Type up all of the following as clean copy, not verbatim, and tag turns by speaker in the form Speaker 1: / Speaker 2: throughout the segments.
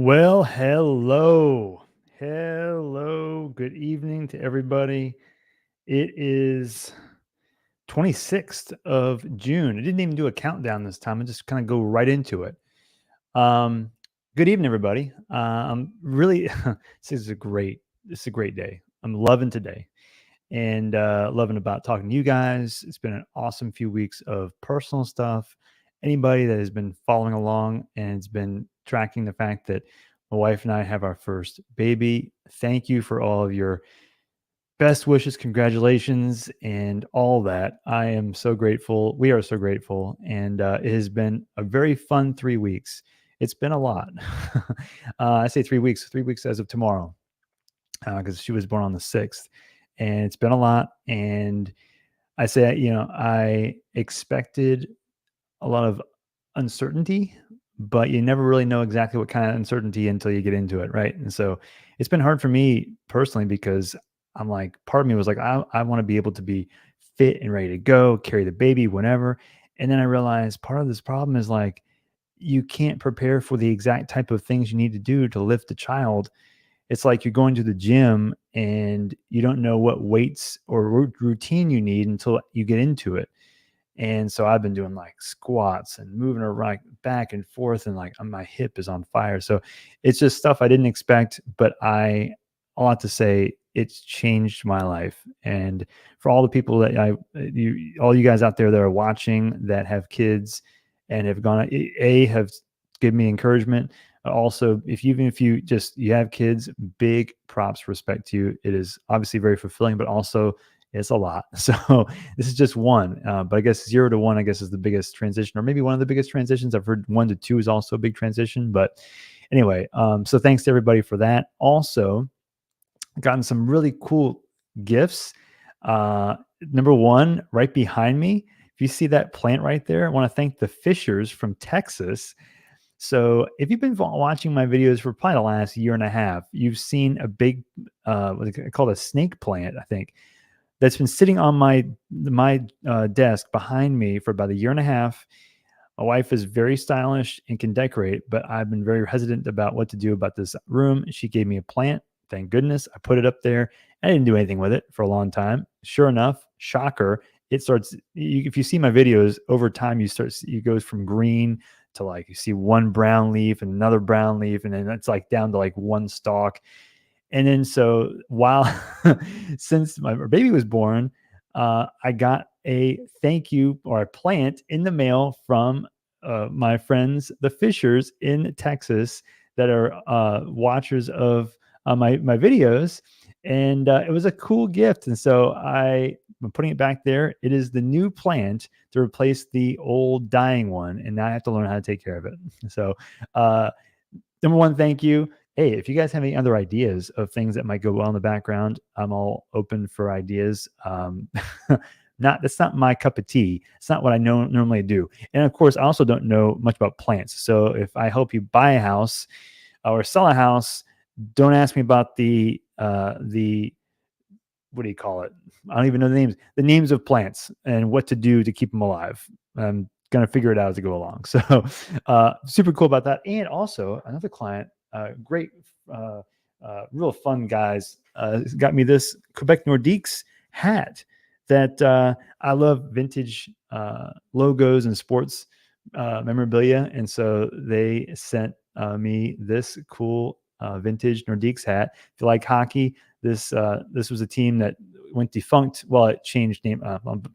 Speaker 1: Well, hello. Hello. Good evening to everybody. It is 26th of June. I didn't even do a countdown this time. I just kind of go right into it. Um, Good evening, everybody. I'm really this is a great day. I'm loving today and loving about talking to you guys. It's been an awesome few weeks of personal stuff. Anybody that has been following along and has been tracking the fact that my wife and I have our first baby, thank you for all of your best wishes, congratulations, and all that. I am so grateful. We are so grateful. And it has been a very fun 3 weeks. It's been a lot. I say 3 weeks, 3 weeks as of tomorrow, because she was born on the 6th. And it's been a lot. And I say, I expected a lot of uncertainty, but you never really know exactly what kind of uncertainty until you get into it, right? And so it's been hard for me personally because I'm like, part of me was like, I want to be able to be fit and ready to go, carry the baby whenever. And then I realized part of this problem is like, you can't prepare for the exact type of things you need to do to lift a child. It's like you're going to the gym and you don't know what weights or routine you need until you get into it. And so I've been doing like squats and moving around back and forth, and like my hip is on fire. So it's just stuff I didn't expect, but a lot to say, it's changed my life. And for all the people that all you guys out there that are watching that have kids and have have given me encouragement. Also, if you have kids, big props, respect to you. It is obviously very fulfilling, but also it's a lot. So this is just one, but I guess 0 to 1, I guess, is the biggest transition, or maybe one of the biggest transitions. I've heard 1 to 2 is also a big transition, but anyway, so thanks to everybody for that. Also, gotten some really cool gifts. Number one, right behind me, if you see that plant right there, I want to thank the Fishers from Texas. So if you've been watching my videos for probably the last year and a half, you've seen a big, called a snake plant, I think, that's been sitting on my desk behind me for about a year and a half. My wife is very stylish and can decorate, but I've been very hesitant about what to do about this room. She gave me a plant. Thank goodness. I put it up there. I didn't do anything with it for a long time. Sure enough, shocker, it starts. If you see my videos over time, it goes from green to like you see one brown leaf and another brown leaf, and then it's like down to like one stalk. And then so while since my baby was born, I got a thank you or a plant in the mail from my friends, the Fishers in Texas, that are watchers of my videos, and it was a cool gift. And so I'm putting it back there. It is the new plant to replace the old dying one, and now I have to learn how to take care of it. So, number one, thank you. Hey, if you guys have any other ideas of things that might go well in the background, I'm all open for ideas. That's not my cup of tea. It's not what I normally do. And of course, I also don't know much about plants. So if I help you buy a house or sell a house, don't ask me about the what do you call it? I don't even know the names of plants and what to do to keep them alive. I'm gonna figure it out as I go along. So super cool about that. And also another client, great, real fun guys, got me this Quebec Nordiques hat that I love vintage logos and sports memorabilia, and so they sent me this cool vintage Nordiques hat. If you like hockey, this was a team that went defunct. Well, it changed name.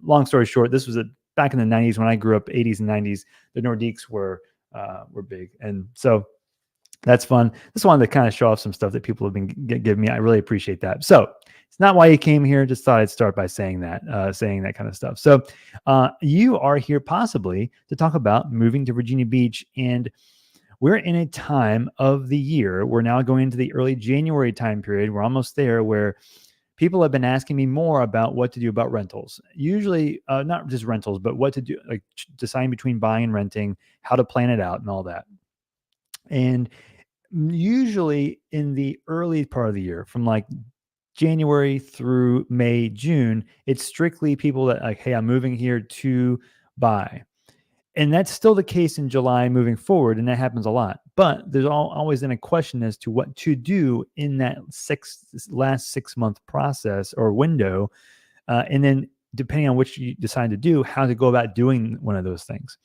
Speaker 1: Long story short, this was back in the 90s when I grew up, 80s and 90s. The Nordiques were big, and so that's fun. Just wanted to kind of show off some stuff that people have been giving me. I really appreciate that. So it's not why you came here. Just thought I'd start by saying that kind of stuff. So you are here possibly to talk about moving to Virginia Beach, and we're in a time of the year. We're now going into the early January time period. We're almost there, where people have been asking me more about what to do about rentals. Usually, not just rentals, but what to do, like deciding between buying and renting, how to plan it out, and all that. And usually in the early part of the year, from like January through May, June, it's strictly people that like, hey, I'm moving here to buy. And that's still the case in July moving forward, and that happens a lot. But there's always then a question as to what to do in that last 6 month process or window, and then depending on which you decide to do, how to go about doing one of those things.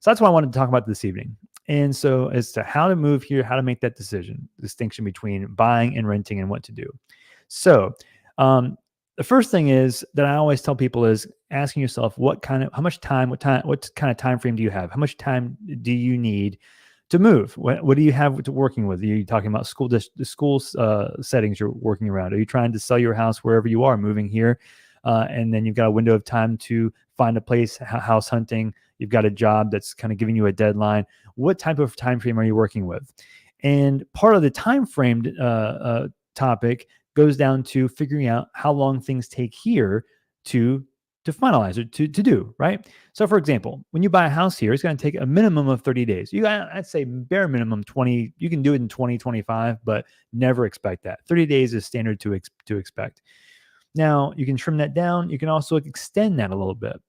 Speaker 1: So that's what I wanted to talk about this evening. And so as to how to move here, how to make that distinction between buying and renting and what to do. So the first thing is that I always tell people is asking yourself what kind of time frame do you have? How much time do you need to move? What do you have to working with? Are you talking about the school settings you're working around? Are you trying to sell your house wherever you are moving here? And then you've got a window of time to find a place, house hunting. You've got a job that's kind of giving you a deadline. What type of time frame are you working with? And part of the time frame topic goes down to figuring out how long things take here to finalize or to do, right? So for example, when you buy a house here, it's going to take a minimum of 30 days. I'd say bare minimum 20. You can do it in 2025, but never expect that. 30 days is standard to expect. Now, you can trim that down. You can also extend that a little bit,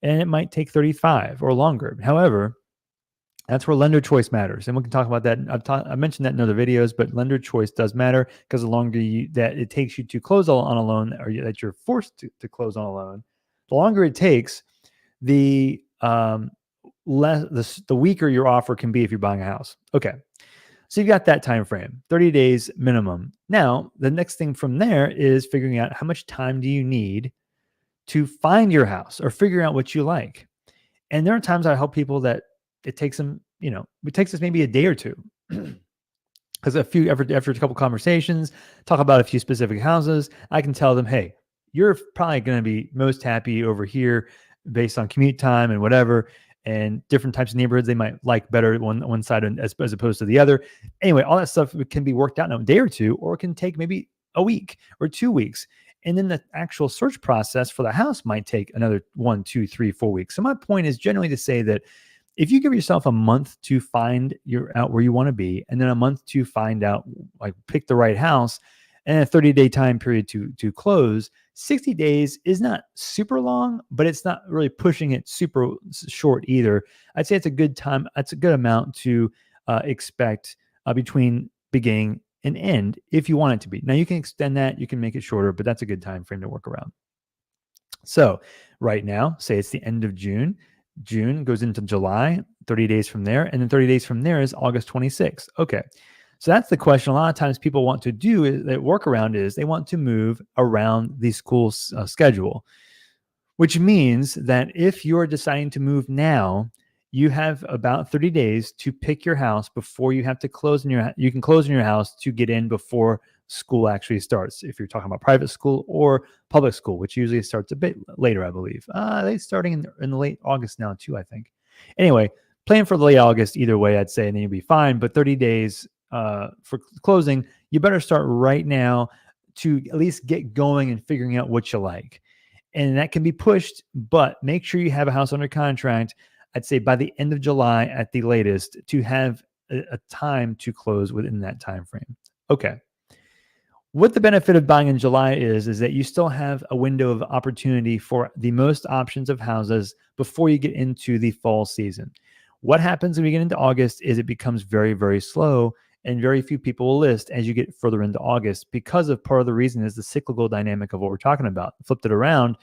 Speaker 1: and it might take 35 or longer. However, that's where lender choice matters. And we can talk about that. I mentioned that in other videos, but lender choice does matter because the longer that it takes you to close on a loan, or that you're forced to close on a loan, the longer it takes, the weaker your offer can be if you're buying a house. Okay. So you've got that time frame, 30 days minimum. Now, the next thing from there is figuring out how much time do you need to find your house or figure out what you like. And there are times I help people that it takes them, it takes us maybe a day or two. Because after a couple conversations, talk about a few specific houses, I can tell them, hey, you're probably going to be most happy over here based on commute time and whatever, and different types of neighborhoods they might like better one side as opposed to the other. Anyway, all that stuff can be worked out in a day or two, or it can take maybe a week or 2 weeks. And then the actual search process for the house might take another 1, 2, 3, 4 weeks. So my point is generally to say that if you give yourself a month to find out where you want to be, and then a month to find out, like pick the right house, and a 30-day time period to close, 60 days is not super long, but it's not really pushing it super short either. I'd say it's a good time. That's a good amount to expect between beginning and end if you want it to be. Now you can extend that, you can make it shorter, but that's a good time frame to work around. So right now, say it's the end of June. June goes into July, 30 days from there, and then 30 days from there is August 26th. Okay. So that's the question. A lot of times people want to do that workaround is they want to move around the school schedule, which means that if you're deciding to move now, you have about 30 days to pick your house before you have to close you can close in your house to get in before school actually starts. If you're talking about private school or public school, which usually starts a bit later, I believe. They're starting in the late August now too, I think. Anyway, plan for late August either way, I'd say, and then you'll be fine. But 30 days for closing, you better start right now to at least get going and figuring out what you like. And that can be pushed, but make sure you have a house under contract, I'd say by the end of July at the latest, to have a time to close within that time frame. Okay. What the benefit of buying in July is that you still have a window of opportunity for the most options of houses before you get into the fall season. What happens when we get into August is it becomes very, very slow, and very few people will list as you get further into August because of part of the reason is the cyclical dynamic of what we're talking about. Flipped it around,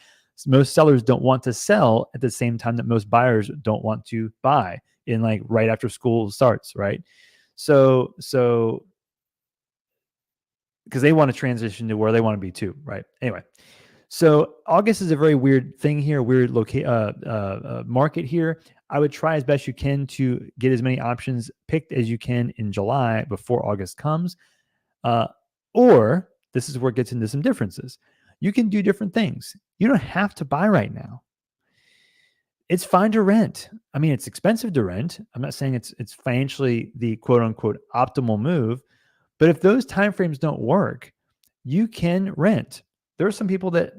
Speaker 1: most sellers don't want to sell at the same time that most buyers don't want to buy in like right after school starts, right? So because they want to transition to where they want to be too, right? Anyway, so August is a very weird thing here, weird market here. I would try as best you can to get as many options picked as you can in July before August comes. Or this is where it gets into some differences. You can do different things. You don't have to buy right now. It's fine to rent. I mean, it's expensive to rent. I'm not saying it's financially the quote unquote optimal move, but if those timeframes don't work, you can rent. There are some people that,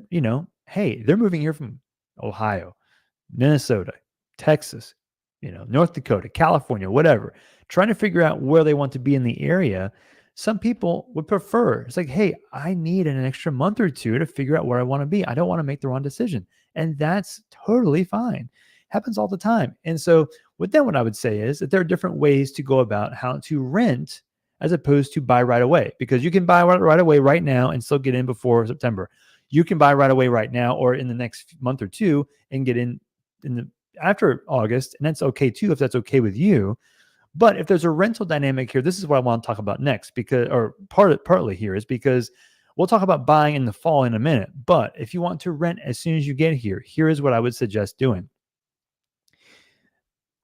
Speaker 1: hey, they're moving here from Ohio, Minnesota, Texas, North Dakota, California, whatever, trying to figure out where they want to be in the area. Some people would prefer, it's like, hey, I need an extra month or two to figure out where I want to be. I don't want to make the wrong decision. And that's totally fine. Happens all the time. And so what I would say is that there are different ways to go about how to rent as opposed to buy right away, because you can buy right away right now and still get in before September. You can buy right away right now or in the next month or two and get in the after August, and that's okay too if that's okay with you. But if there's a rental dynamic here, this is what I want to talk about next, because or partly here is because we'll talk about buying in the fall in a minute. But if you want to rent as soon as you get here, here is what I would suggest doing.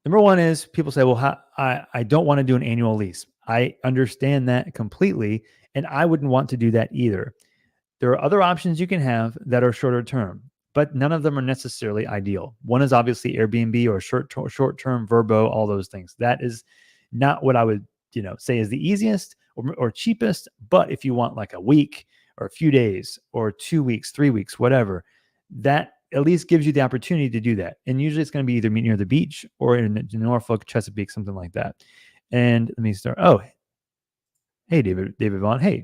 Speaker 1: Number one is people say, well, I don't want to do an annual lease. I understand that completely, and I wouldn't want to do that either. There are other options you can have that are shorter term, but none of them are necessarily ideal. One is obviously Airbnb or short-term Vrbo, all those things. That is not what I would, say is the easiest or cheapest. But if you want like a week or a few days or 2 weeks, 3 weeks, whatever, that at least gives you the opportunity to do that. And usually it's going to be either near the beach or in Norfolk, Chesapeake, something like that. And let me start. Oh, hey, David Vaughn. Hey,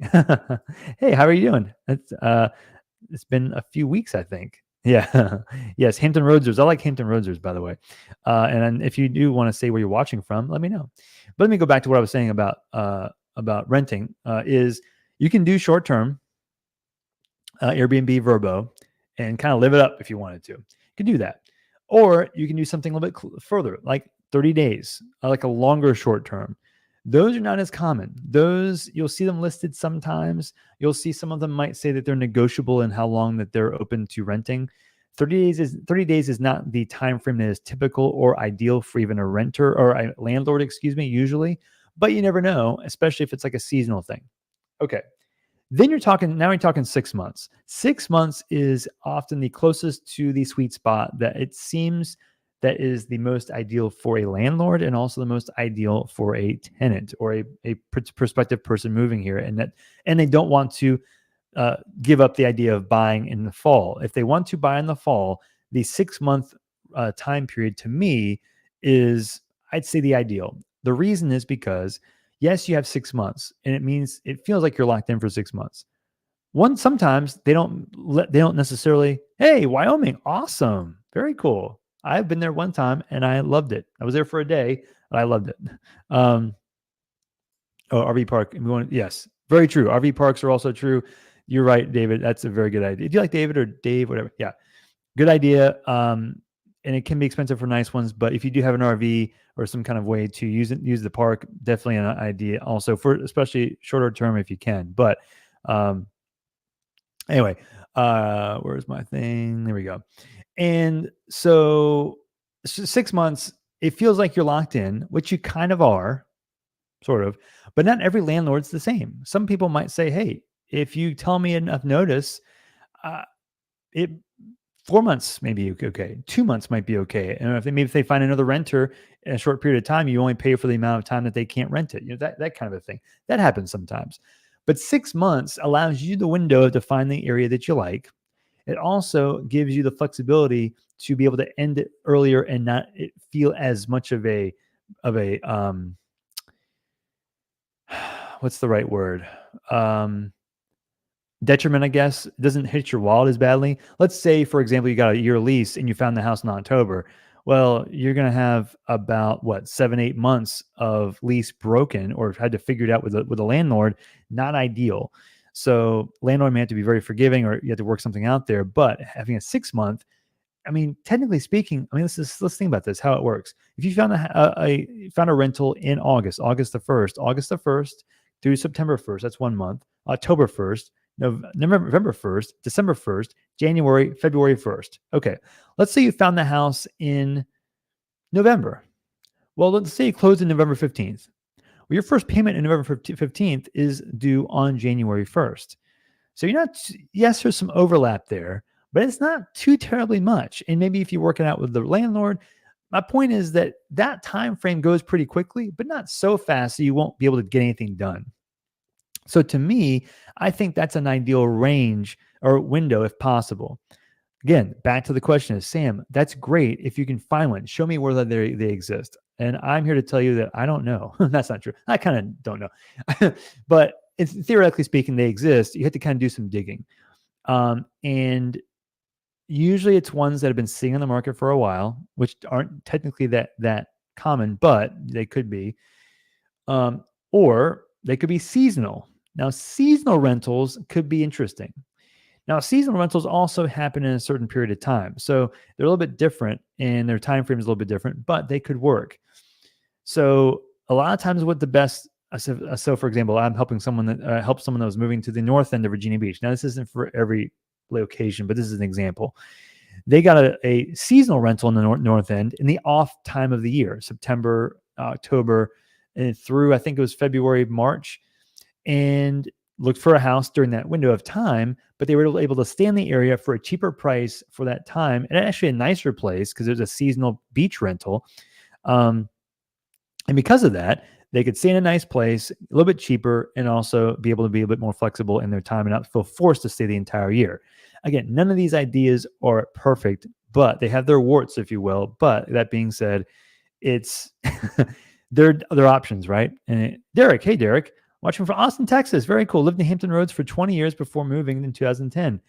Speaker 1: hey, how are you doing? It's been a few weeks, I think. Yeah. Yes. Hampton Roadsers. I like Hampton Roadsers, by the way. And if you do want to say where you're watching from, let me know. But let me go back to what I was saying about renting. Is you can do short term Airbnb, Vrbo, and kind of live it up if you wanted to. You can do that, or you can do something a little bit further, like 30 days, like a longer short term. Those are not as common. Those, you'll see them listed sometimes. You'll see some of them might say that they're negotiable in how long that they're open to renting. 30 days is not the time frame that is typical or ideal for even a renter or a landlord, usually, but you never know, especially if it's like a seasonal thing. Okay. Then you're talking 6 months. 6 months is often the closest to the sweet spot that it seems that is the most ideal for a landlord and also the most ideal for a tenant or a prospective person moving here, and they don't want to give up the idea of buying in the fall. If they want to buy in the fall, the 6 month time period to me is, I'd say, the ideal. The reason is because yes, you have 6 months, and it feels like you're locked in for 6 months. Sometimes they don't necessarily. Hey, Wyoming, awesome, very cool. I've been there one time and I loved it. I was there for a day, but I loved it. RV park. Yes, very true. RV parks are also true. You're right, David. That's a very good idea. Do you like David or Dave? Whatever. Yeah, good idea. And it can be expensive for nice ones, but if you do have an RV or some kind of way to use the park, definitely an idea. Also for especially shorter term if you can. But anyway, where's my thing? There we go. And so 6 months, it feels like you're locked in, which you kind of are, sort of, but not every landlord's the same. Some people might say, hey, if you tell me enough notice, 4 months may be okay. 2 months might be okay. And if they find another renter in a short period of time, you only pay for the amount of time that they can't rent it. That kind of a thing. That happens sometimes. But 6 months allows you the window to find the area that you like. It also gives you the flexibility to be able to end it earlier and not feel as much of a what's the right word? Detriment, I guess. It doesn't hit your wallet as badly. Let's say, for example, you got a year lease and you found the house in October. Well, you're going to have about 7-8 months of lease broken or had to figure it out with a landlord. Not ideal. So landlord may have to be very forgiving, or you have to work something out there. But having a 6 month, I mean, technically speaking, let's think about this, how it works. If you found a rental in August the 1st through September 1st, that's 1 month. October 1st, November 1st, December 1st, January, February 1st. Okay, let's say you found the house in November. Well, let's say you closed in November 15th. Well, your first payment in November 15th is due on January 1st. So yes, there's some overlap there, but it's not too terribly much. And maybe if you work it out with the landlord, my point is that time frame goes pretty quickly, but not so fast so you won't be able to get anything done. So to me, I think that's an ideal range or window if possible. Again, back to the question is, Sam, that's great if you can find one. Show me where they exist. And I'm here to tell you that I don't know. That's not true. I kind of don't know. But theoretically speaking, they exist. You have to kind of do some digging. And Usually it's ones that have been sitting on the market for a while, which aren't technically that common, but they could be. Or they could be seasonal. Now, seasonal rentals could be interesting. Now, seasonal rentals also happen in a certain period of time. So they're a little bit different and their time frame is a little bit different, but they could work. So a lot of times what the best, so for example, I'm helping someone that helped someone that was moving to the north end of Virginia Beach. Now, this isn't for every location, but this is an example. They got a seasonal rental in the north end in the off time of the year, September, October, and through, I think it was February, March, and looked for a house during that window of time, but they were able to stay in the area for a cheaper price for that time, and actually a nicer place because it was a seasonal beach rental. And because of that, they could stay in a nice place, a little bit cheaper, and also be able to be a bit more flexible in their time and not feel forced to stay the entire year. Again, none of these ideas are perfect, but they have their warts, if you will. But that being said, it's they're options, right? And Derek, hey Derek, watching from Austin, Texas, very cool. Lived in Hampton Roads for 20 years before moving in 2010.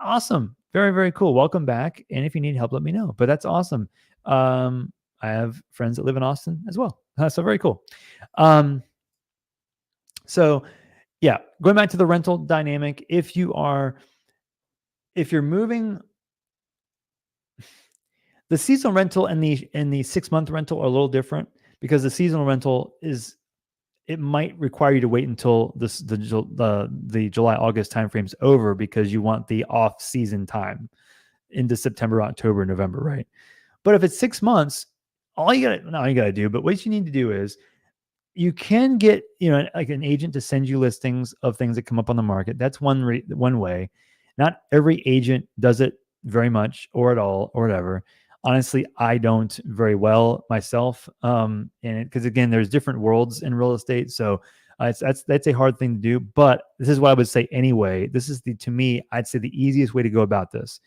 Speaker 1: Awesome, very very cool. Welcome back. And if you need help, let me know. But that's awesome. I have friends that live in Austin as well, so very cool. So yeah, going back to the rental dynamic, if you're moving, the seasonal rental and the 6-month rental are a little different because the seasonal rental it might require you to wait until the July August timeframe's over because you want the off season time into September, October, November, right? But if it's 6 months, all you gotta do, but what you need to do is you can get, like an agent to send you listings of things that come up on the market. That's one way. Not every agent does it very much or at all or whatever. Honestly, I don't very well myself. And because again, there's different worlds in real estate. So that's a hard thing to do, but this is what I would say anyway. This is to me, I'd say the easiest way to go about this.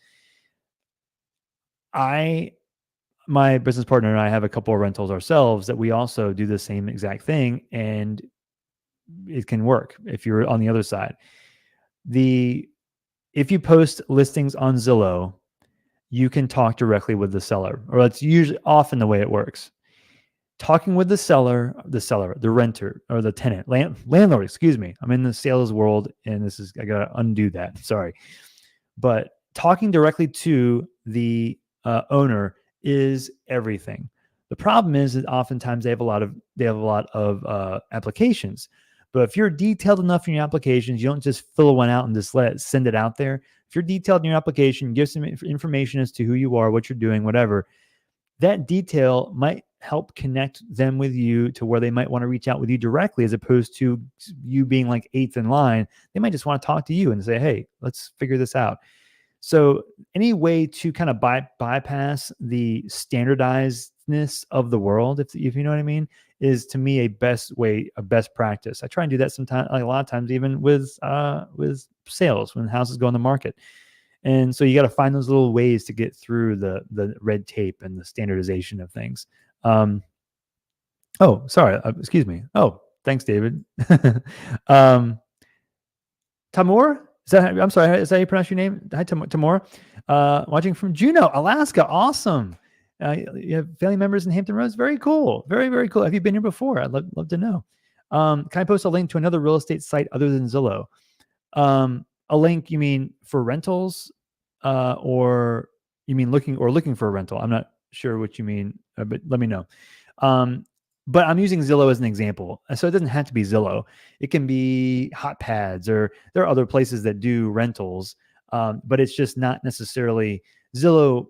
Speaker 1: My business partner and I have a couple of rentals ourselves that we also do the same exact thing, and it can work if you're on the other side. If you post listings on Zillow, you can talk directly with the seller, or that's usually often the way it works. Talking with the seller, the renter, or the tenant, landlord, excuse me. I'm in the sales world, and I gotta undo that. Sorry. But talking directly to the owner is everything. The problem is that oftentimes they have a lot of applications. But if you're detailed enough in your applications, you don't just fill one out and just send it out there. If you're detailed in your application, give some information as to who you are, what you're doing, whatever, that detail might help connect them with you to where they might want to reach out with you directly, as opposed to you being like eighth in line. They might just want to talk to you and say, hey, let's figure this out. So any way to kind of bypass the standardizedness of the world, if you know what I mean, is to me a best practice. I try and do that sometimes, like a lot of times, even with sales when houses go on the market. And so you got to find those little ways to get through the red tape and the standardization of things. Oh, sorry, excuse me. Oh, thanks, David. Tamor. I'm sorry, is that how you pronounce your name? Hi, Tamora. Watching from Juneau, Alaska. Awesome. You have family members in Hampton Roads? Very cool. Very, very cool. Have you been here before? I'd love to know. Can I post a link to another real estate site other than Zillow? A link, you mean for rentals? Or you mean looking for a rental? I'm not sure what you mean, but let me know. But I'm using Zillow as an example. So it doesn't have to be Zillow. It can be HotPads, or there are other places that do rentals. But it's just not necessarily Zillow.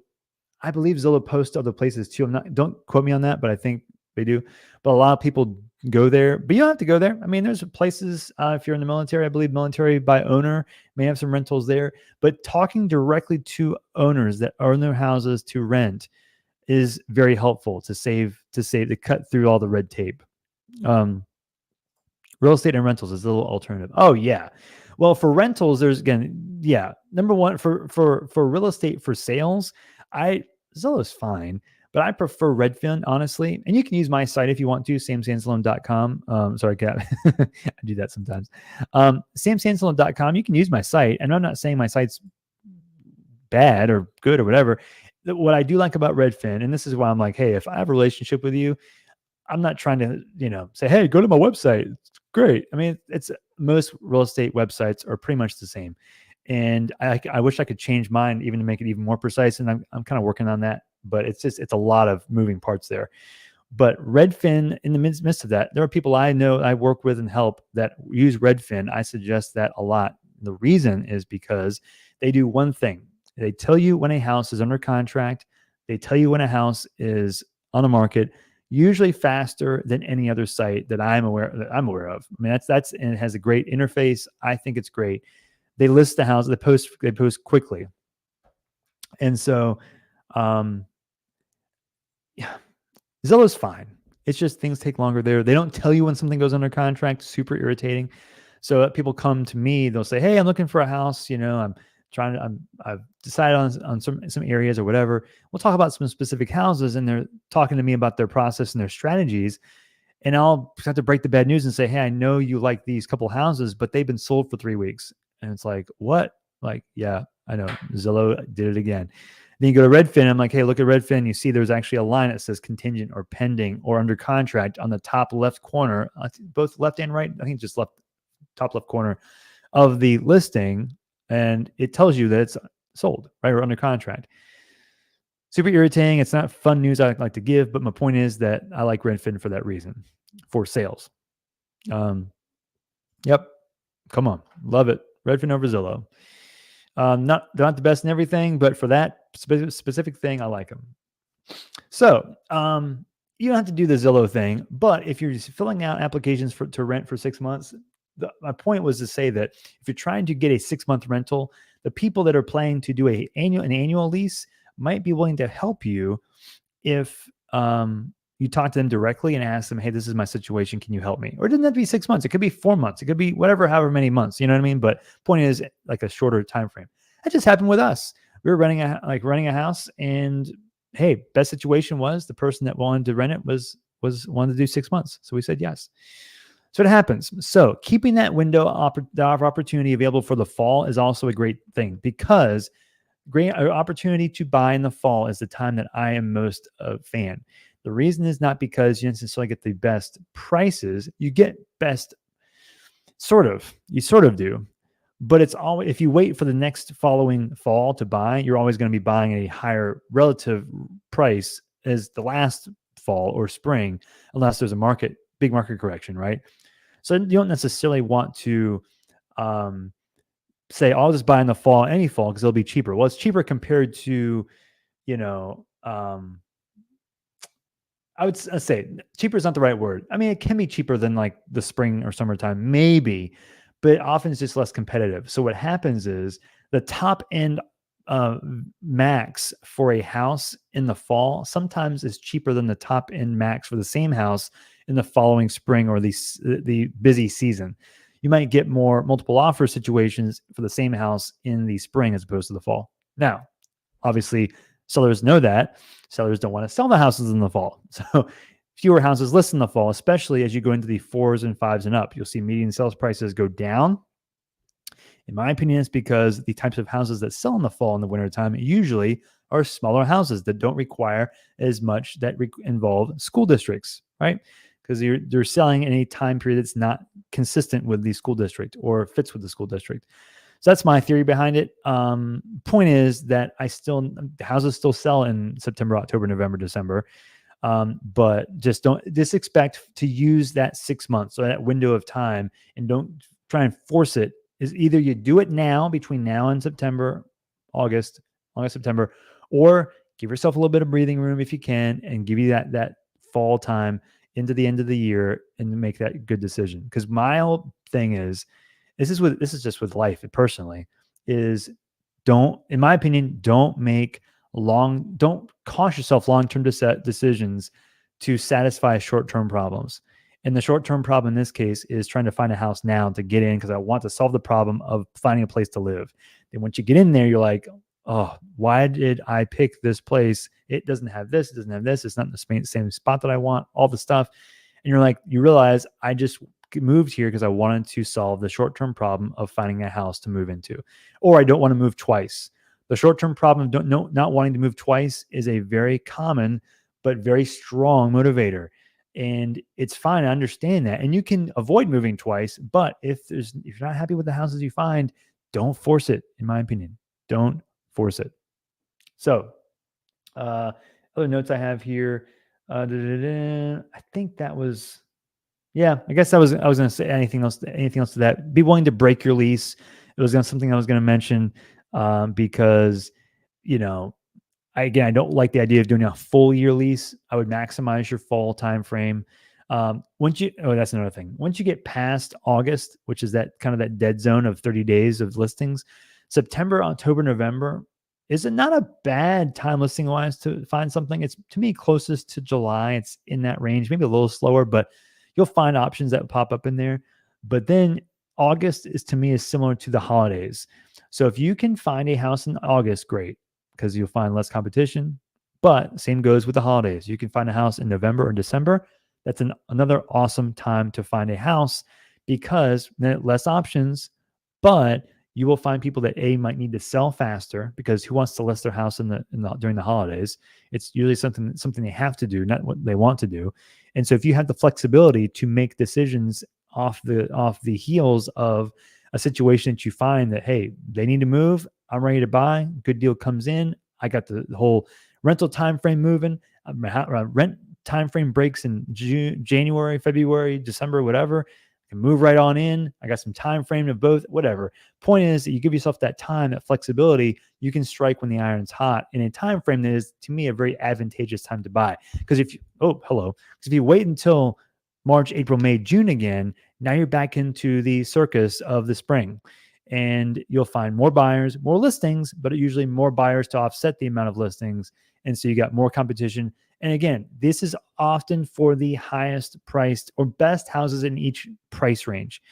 Speaker 1: I believe Zillow posts other places too. Don't quote me on that, but I think they do. But a lot of people go there, but you don't have to go there. I mean, there's places, if you're in the military, I believe Military by Owner may have some rentals there, but talking directly to owners that own their houses to rent is very helpful to cut through all the red tape. Real estate and rentals is a little alternative. Oh yeah. Well, for rentals, there's number one for real estate for sales, Zillow is fine, but I prefer Redfin, honestly. And you can use my site if you want to, samsansalone.com. Sorry, Kat. I do that sometimes. Samsansalone.com. You can use my site, and I'm not saying my site's bad or good or whatever. What I do like about Redfin, and this is why I'm like, hey, if I have a relationship with you, I'm not trying to, say, hey, go to my website. It's great. I mean, it's most real estate websites are pretty much the same. And I wish I could change mine even to make it even more precise. And I'm kind of working on that, but it's a lot of moving parts there. But Redfin, in the midst of that, there are people I know I work with and help that use Redfin. I suggest that a lot. The reason is because they do one thing. They tell you when a house is under contract. They tell you when a house is on the market, usually faster than any other site that I'm aware of. I mean, that's and it has a great interface. I think it's great. They list the house. They post quickly, and so, yeah, Zillow's fine. It's just things take longer there. They don't tell you when something goes under contract. Super irritating. So people come to me. They'll say, "Hey, I'm looking for a house. I've decided on some areas or whatever." We'll talk about some specific houses, and they're talking to me about their process and their strategies. And I'll have to break the bad news and say, "Hey, I know you like these couple houses, but they've been sold for 3 weeks." And it's like, what? Like, yeah, I know. Zillow did it again. Then you go to Redfin. I'm like, hey, look at Redfin. You see there's actually a line that says contingent or pending or under contract on the top left corner, both left and right. I think just top left corner of the listing. And it tells you that it's sold, right? Or under contract. Super irritating. It's not fun news I like to give, but my point is that I like Redfin for that reason, for sales. Yep. Come on. Love it. Redfin over Zillow. Not the best in everything, but for that specific thing, I like them. So you don't have to do the Zillow thing, but if you're just filling out applications to rent for 6 months, my point was to say that if you're trying to get a 6-month rental, the people that are planning to do an annual lease might be willing to help you if you talk to them directly and ask them, hey, this is my situation. Can you help me? Or it doesn't have to be 6 months. It could be 4 months. It could be however many months. You know what I mean? But point is like a shorter time frame. That just happened with us. We were renting a house, and hey, best situation was the person that wanted to rent it was wanted to do 6 months. So we said yes. So it happens. So keeping that window of opportunity available for the fall is also a great thing, because great opportunity to buy in the fall is the time that I am most a fan. The reason is not because you necessarily get the best prices. You get best, you sort of do, but it's always, if you wait for the next following fall to buy, you're always going to be buying at a higher relative price as the last fall or spring, unless there's a big market correction, right? So you don't necessarily want to say, I'll just buy in the fall, any fall, because it'll be cheaper. Well, it's cheaper compared to, I would say cheaper is not the right word. I mean, it can be cheaper than like the spring or summertime, maybe, but often it's just less competitive. So what happens is the top end max for a house in the fall sometimes is cheaper than the top end max for the same house in the following spring or the busy season. You might get more multiple offer situations for the same house in the spring as opposed to the fall. Now, obviously, sellers know that. Sellers don't want to sell the houses in the fall. So fewer houses listed in the fall, especially as you go into the 4s and 5s and up. You'll see median sales prices go down. In my opinion, it's because the types of houses that sell in the fall and the wintertime usually are smaller houses that don't require as much, that involve school districts, right? Because they're selling in a time period that's not consistent with the school district or fits with the school district. So that's my theory behind it. Point is that houses still sell in September, October, November, December. But just expect to use that 6 months, so that window of time, and don't try and force it. Is either you do it now between now and September, August, September, or give yourself a little bit of breathing room if you can, and give you that fall time into the end of the year and make that good decision. Because my whole thing is, this is just with life personally, is in my opinion, don't cost yourself long-term decisions to satisfy short-term problems. And the short-term problem in this case is trying to find a house now to get in because I want to solve the problem of finding a place to live. And once you get in there, you're like, oh, why did I pick this place? It doesn't have this. It doesn't have this. It's not in the same spot that I want, all the stuff. And you're like, you realize I just moved here because I wanted to solve the short-term problem of finding a house to move into, or I don't want to move twice. The short-term problem of not wanting to move twice is a very common but very strong motivator. And it's fine. I understand that. And you can avoid moving twice, but if you're not happy with the houses you find, don't force it, in my opinion. Don't force it. So, other notes I have here. I think that was, yeah, I guess I was going to say anything else to that. Be willing to break your lease. It was something I was going to mention because, you know, I don't like the idea of doing a full year lease. I would maximize your fall time frame. That's another thing. Once you get past August, which is that kind of that dead zone of 30 days of listings, September, October, November is not a bad time listing wise to find something. It's, to me, closest to July. It's in that range, maybe a little slower, but you'll find options that pop up in there. But then August is, to me, is similar to the holidays. So if you can find a house in August, great, because you'll find less competition. But same goes with the holidays. You can find a house in November or December. That's another awesome time to find a house because less options, but you will find people that might need to sell faster, because who wants to list their house during the holidays? It's usually something they have to do, not what they want to do. And so if you have the flexibility to make decisions off the heels of a situation that you find that, hey, they need to move, I'm ready to buy, good deal comes in, I got the whole rental time frame moving, rent time frame breaks in January, February, December, whatever, I can move right on in. I got some time frame of both, whatever. Point is that you give yourself that time, that flexibility, you can strike when the iron's hot in a time frame that is, to me, a very advantageous time to buy. Because if you wait until March, April, May, June again, now you're back into the circus of the spring. And you'll find more buyers, more listings, but usually more buyers to offset the amount of listings. And so you got more competition. And again, this is often for the highest priced or best houses in each price range.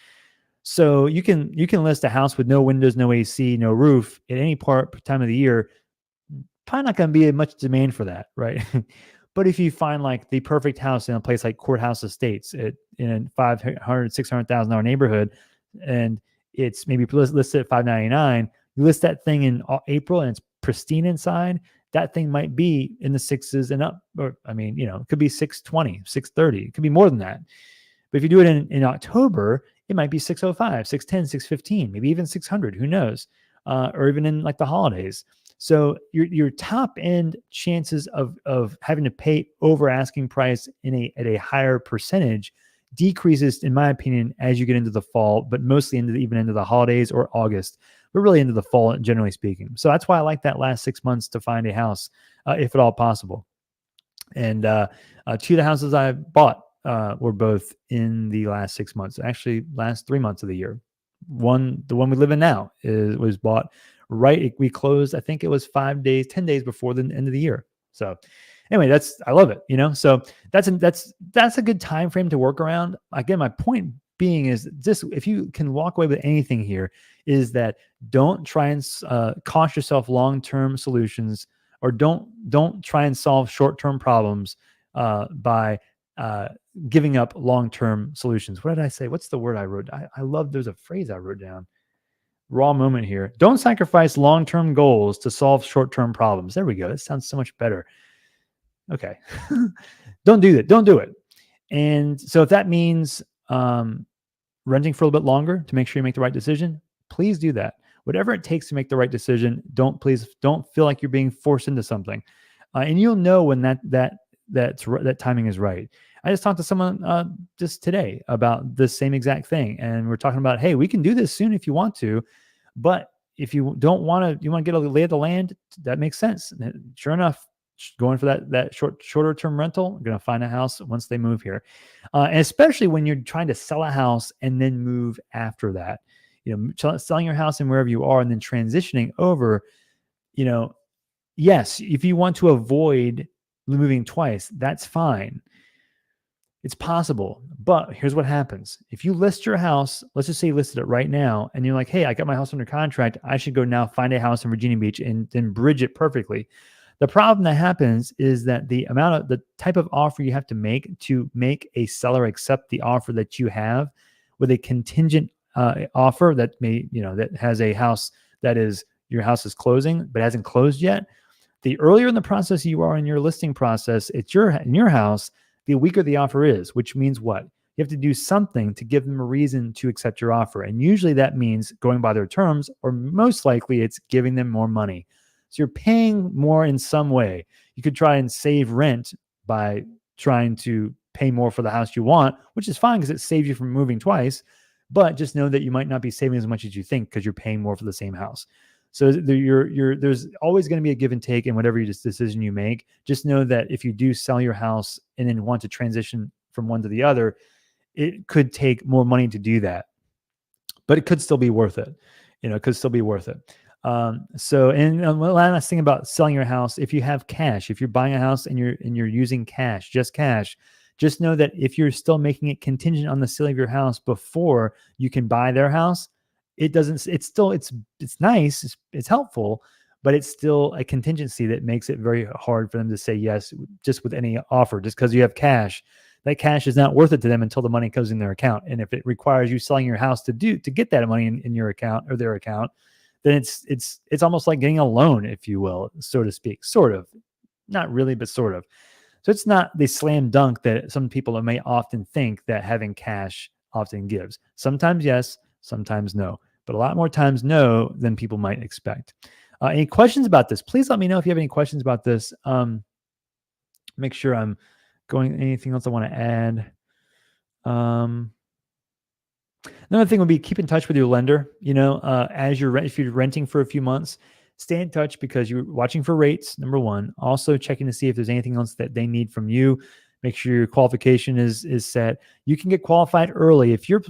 Speaker 1: So you can list a house with no windows, no AC, no roof at any time of the year. Probably not going to be much demand for that, right? But if you find like the perfect house in a place like Courthouse Estates in a $500,000, $600,000 neighborhood, and it's maybe listed at $599, you list that thing in April and it's pristine inside, that thing might be in the sixes and up, or it could be 620, 630. It could be more than that. But if you do it in October, it might be 605, 610, 615, maybe even 600, who knows? Or even in like the holidays. So your top end chances of having to pay over asking price at a higher percentage decreases, in my opinion, as you get into the fall, but mostly even into the holidays or August, but really into the fall, generally speaking. So that's why I like that last 6 months to find a house, if at all possible. And two of the houses I bought were both in the last 6 months, actually last 3 months of the year. The one we live in now was bought we closed, I think it was 10 days before the end of the year. So anyway, I love it, so that's a good time frame to work around. Again, my point being is this: if you can walk away with anything here, is that don't try and cost yourself long-term solutions, or don't try and solve short-term problems by giving up long-term solutions. What did I say? What's the word I wrote? I love, there's a phrase I wrote down. Raw moment here. Don't sacrifice long-term goals to solve short-term problems. There we go. That sounds so much better. Okay. Don't do that. Don't do it. And so if that means renting for a little bit longer to make sure you make the right decision, please do that. Whatever it takes to make the right decision, don't feel like you're being forced into something. And you'll know when that timing is right. I just talked to someone just today about this same exact thing. And we're talking about, hey, we can do this soon if you want to, but if you don't want to, you want to get a lay of the land, that makes sense. And sure enough, going for that shorter term rental, going to find a house once they move here. And especially when you're trying to sell a house and then move after that, selling your house and wherever you are and then transitioning over, yes, if you want to avoid moving twice, that's fine. It's possible, but here's what happens. If you list your house, let's just say you listed it right now, and you're like, hey, I got my house under contract. I should go now find a house in Virginia Beach and then bridge it perfectly. The problem that happens is that the type of offer you have to make a seller accept the offer that you have with a contingent offer that that has a house that is your house is closing, but hasn't closed yet, the earlier in the process you are in your listing process, in your house, the weaker the offer is, which means what? You have to do something to give them a reason to accept your offer. And usually that means going by their terms, or most likely it's giving them more money. So you're paying more in some way. You could try and save rent by trying to pay more for the house you want, which is fine because it saves you from moving twice. But just know that you might not be saving as much as you think because you're paying more for the same house. So there's always going to be a give and take in whatever decision you make. Just know that if you do sell your house and then want to transition from one to the other, it could take more money to do that, but it could still be worth it. It could still be worth it. And one last thing about selling your house, if you have cash, if you're buying a house and you're using cash, just know that if you're still making it contingent on the sale of your house before you can buy their house, it's nice, it's helpful, but it's still a contingency that makes it very hard for them to say yes just with any offer. Just because you have cash, that cash is not worth it to them until the money comes in their account. And if it requires you selling your house to get that money in your account or their account, then it's almost like getting a loan, if you will, so to speak. Sort of, not really, but sort of. So it's not the slam dunk that some people may often think that having cash often gives. Sometimes yes, sometimes no, but a lot more times no than people might expect. Any questions about this? Please let me know if you have any questions about this. Make sure I'm going. Anything else I want to add? Another thing would be keep in touch with your lender. If you're renting for a few months, stay in touch because you're watching for rates, number one. Also checking to see if there's anything else that they need from you. Make sure your qualification is set. You can get qualified early. If your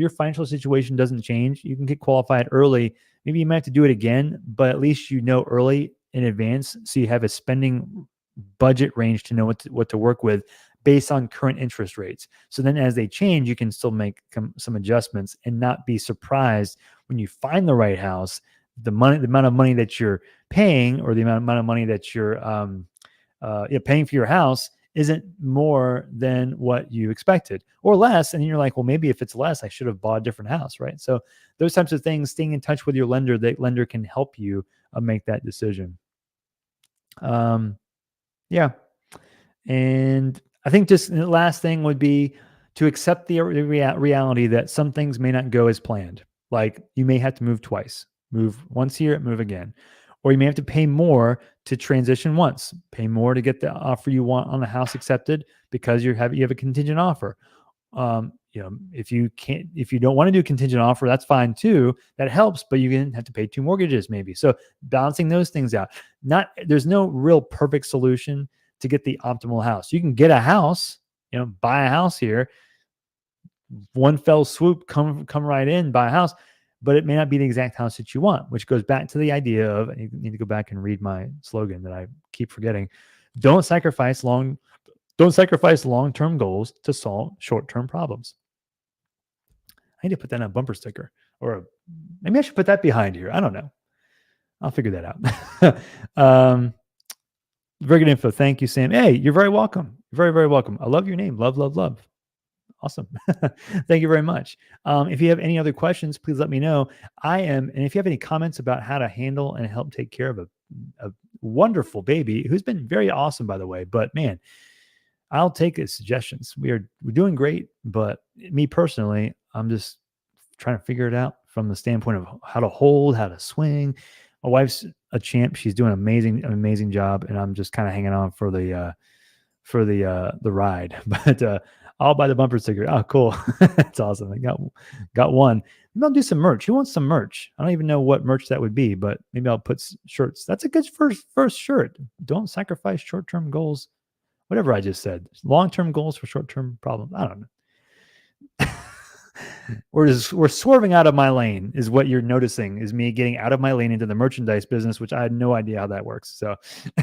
Speaker 1: financial situation doesn't change, you can get qualified early. Maybe you might have to do it again, but at least you know early in advance, so you have a spending budget range to know what to work with based on current interest rates. So then as they change, you can still make some adjustments and not be surprised when you find the right house. The amount of money that you're paying, or the amount of money that you're paying for your house, isn't more than what you expected, or less. And you're like, well, maybe if it's less, I should have bought a different house, right? So those types of things, staying in touch with your lender, that lender can help you make that decision. Yeah. And I think just the last thing would be to accept the reality that some things may not go as planned. Like you may have to move twice, move once here, move again, or you may have to pay more to transition once, pay more to get the offer you want on the house accepted because you have a contingent offer. If you don't want to do a contingent offer, that's fine too. That helps, but you can have to pay 2 mortgages maybe. So balancing those things out. There's no real perfect solution to get the optimal house. You can get a house, buy a house here, one fell swoop, come right in, buy a house, but it may not be the exact house that you want, which goes back to the idea of, I need to go back and read my slogan that I keep forgetting. Don't sacrifice long-term goals to solve short-term problems. I need to put that on a bumper sticker, or maybe I should put that behind here. I don't know. I'll figure that out. Very good info. Thank you, Sam. Hey, you're very welcome. Very, very welcome. I love your name. Love, love, love. Awesome. Thank you very much. If you have any other questions, please let me know. And if you have any comments about how to handle and help take care of a wonderful baby who's been very awesome, by the way, but man, I'll take his suggestions. We're doing great, but me personally, I'm just trying to figure it out from the standpoint of how to hold, how to swing. My wife's a champ. She's doing an amazing job, and I'm just kind of hanging on for the ride. But I'll buy the bumper sticker. Oh, cool. That's awesome. I got one. Maybe I'll do some merch. Who wants some merch? I don't even know what merch that would be, but maybe I'll put shirts. That's a good first shirt. Don't sacrifice short-term goals. Whatever I just said. Long-term goals for short-term problems. I don't know. We're swerving out of my lane is what you're noticing, is me getting out of my lane into the merchandise business, which I had no idea how that works. So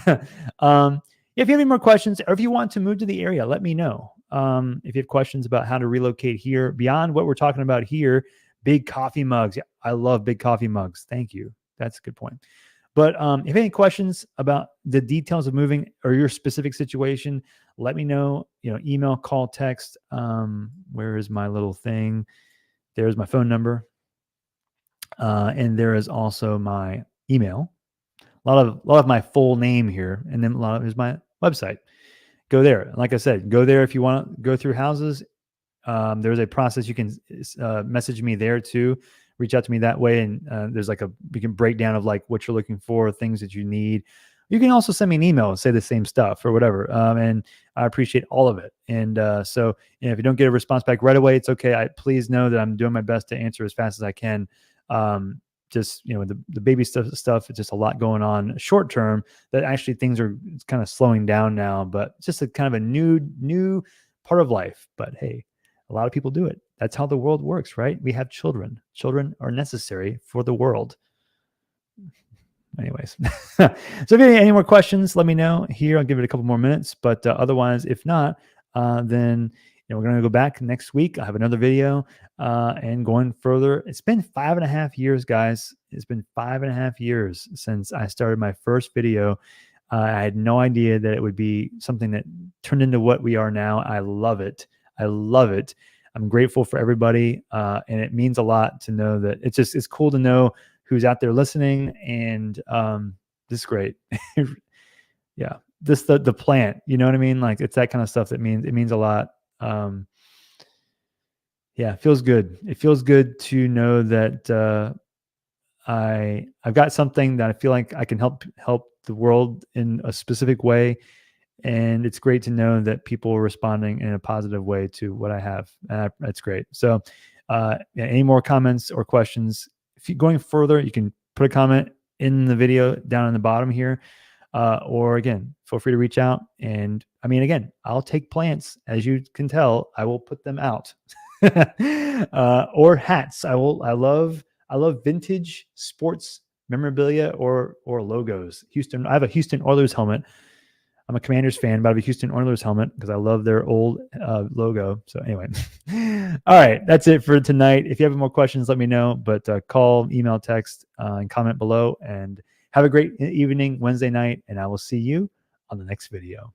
Speaker 1: if you have any more questions, or if you want to move to the area, let me know. If you have questions about how to relocate here, beyond what we're talking about here, big coffee mugs. Yeah, I love big coffee mugs. Thank you. That's a good point. But if you have any questions about the details of moving or your specific situation, let me know. Email, call, text. Where is my little thing? There's my phone number. And there is also my email, a lot of my full name here, and then a lot of is my website. Go there. Like I said, go there if you want to go through houses. There's a process you can message me there too. Reach out to me that way, and there's like we can break down of like what you're looking for, things that you need. You can also send me an email and say the same stuff or whatever, and I appreciate all of it. And so, if you don't get a response back right away, it's okay. Please know that I'm doing my best to answer as fast as I can. Just the baby stuff, it's just a lot going on short term. That actually things are kind of slowing down now, but it's just a kind of a new part of life. But hey, a lot of people do it. That's how the world works, right? We have children. Children are necessary for the world. Anyways, so if you have any more questions, let me know here. I'll give it a couple more minutes, but otherwise, if not, then we're going to go back next week. I have another video and going further. It's been 5.5 years, guys. It's been 5.5 years since I started my first video. I had no idea that it would be something that turned into what we are now. I love it. I love it. I'm grateful for everybody. And it means a lot to know that it's cool to know who's out there listening. And this is great. Yeah. This, the plant, you know what I mean? Like it's that kind of stuff that means a lot. Yeah, it feels good. It feels good to know that I've got something that I feel like I can help the world in a specific way. And it's great to know that people are responding in a positive way to what I have. That's great. So any more comments or questions, if you're going further, you can put a comment in the video down in the bottom here. Or again, feel free to reach out. And I mean, again, I'll take plants. As you can tell, I will put them out. Or hats. I love vintage sports memorabilia or logos. I have a Houston Oilers helmet. I'm a Commanders fan, but I have a Houston Oilers helmet because I love their old logo. So anyway, all right, that's it for tonight. If you have more questions, let me know. But call, email, text, and comment below. And have a great evening Wednesday night. And I will see you on the next video.